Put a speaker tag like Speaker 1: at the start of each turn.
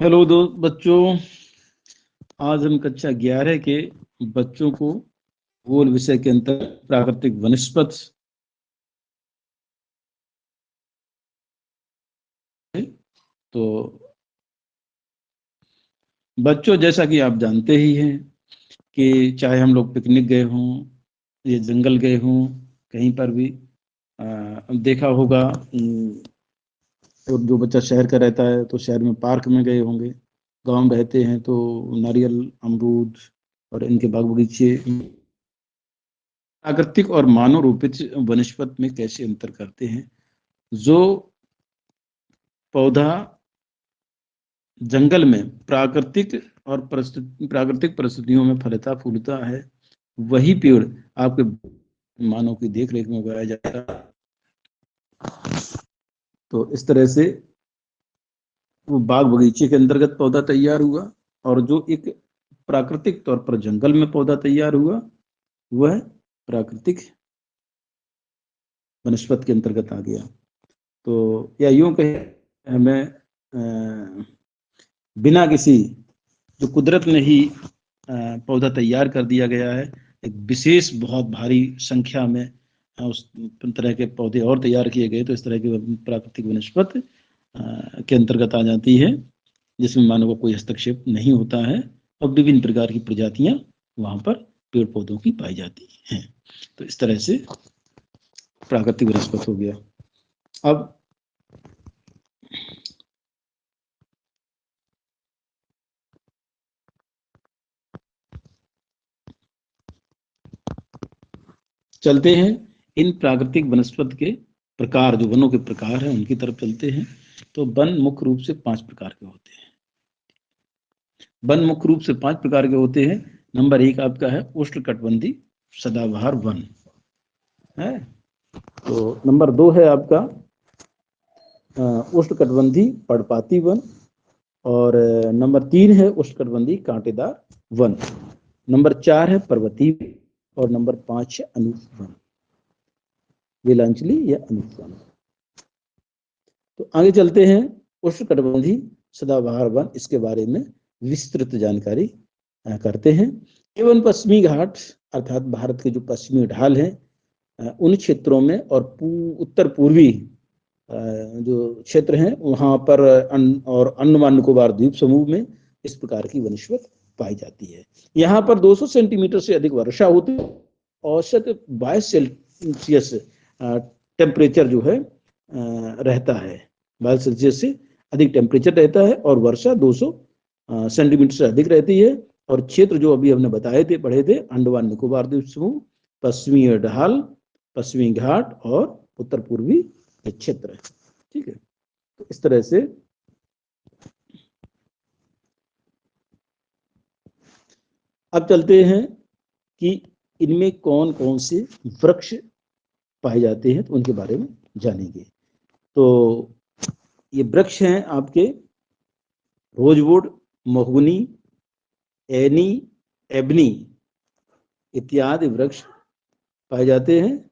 Speaker 1: Hello दो बच्चों, आज हम कक्षा 11 के बच्चों को भूगोल विषय के अंतर्गत प्राकृतिक वनस्पति। तो बच्चों, जैसा कि आप जानते ही हैं कि चाहे हम लोग पिकनिक गए हों, ये जंगल गए हों, कहीं पर भी देखा होगा। और जो बच्चा शहर का रहता है तो शहर में पार्क में गए होंगे, गांव में रहते हैं तो नारियल, अमरूद और इनके बाग बगीचे। प्राकृतिक और मानव रूपित वनस्पति में कैसे अंतर करते हैं। जो पौधा जंगल में प्राकृतिक परिस्थितियों में फलता फूलता है, वही पेड़ आपके मानव की देख रेख में उगाया जाता है। तो इस तरह से वो बाग बगीचे के अंतर्गत पौधा तैयार हुआ, और जो एक प्राकृतिक तौर पर जंगल में पौधा तैयार हुआ, वह प्राकृतिक वनस्पति के अंतर्गत आ गया। तो या यूं कहे, हमें बिना किसी, जो कुदरत ने ही पौधा तैयार कर दिया गया है, एक विशेष बहुत भारी संख्या में उस तरह के पौधे और तैयार किए गए, तो इस तरह की प्राकृतिक वनस्पति के अंतर्गत आ जाती है, जिसमें मानव का कोई हस्तक्षेप नहीं होता है, और विभिन्न प्रकार की प्रजातियां वहां पर पेड़ पौधों की पाई जाती हैं। तो इस तरह से प्राकृतिक वनस्पति हो गया। अब चलते हैं इन प्राकृतिक वनस्पति के प्रकार, जो वनों के प्रकार हैं उनकी तरफ चलते हैं। तो वन मुख्य रूप से 5 प्रकार के होते हैं। वन मुख्य रूप से 5 प्रकार के होते हैं। नंबर 1 आपका है उष्णकटिबंधीय सदाबहार वन है। तो नंबर 2 है आपका उष्णकटिबंधीय पर्णपाती वन, और नंबर 3 है उष्णकटिबंधीय कांटेदार वन। नंबर 4 है पर्वतीय, और नंबर 5 है अनूप वन, वेलांचली या अनूप वन। तो आगे चलते हैं उष्णकटिबंधीय सदाबहार वन, इसके बारे में विस्तृत जानकारी करते हैं। एवं पश्चिमी घाट अर्थात भारत के जो पश्चिमी ढाल हैं, उन क्षेत्रों में और उत्तर पूर्वी जो क्षेत्र हैं वहां पर और अंडमान निकोबार द्वीप समूह में इस प्रकार की वनस्पति पाई जाती है। यहाँ पर 200 सेंटीमीटर से अधिक वर्षा होती है। औसत 22 सेल्सियस टेम्परेचर जो है रहता है, 22 सेल्सियस से अधिक टेम्परेचर रहता है, और वर्षा 200 सेंटीमीटर से अधिक रहती है। और क्षेत्र जो अभी हमने बताए थे, पढ़े थे, अंडमान निकोबार द्वीप समूह, पश्चिमी ढाल, पश्चिमी घाट और उत्तर पूर्वी क्षेत्र है। ठीक है, तो इस तरह से अब चलते हैं कि इनमें कौन कौन से वृक्ष पाए जाते हैं, तो उनके बारे में जानेंगे। तो ये वृक्ष हैं आपके रोजवुड, महोगनी, एनी, एबनी इत्यादि वृक्ष पाए जाते हैं।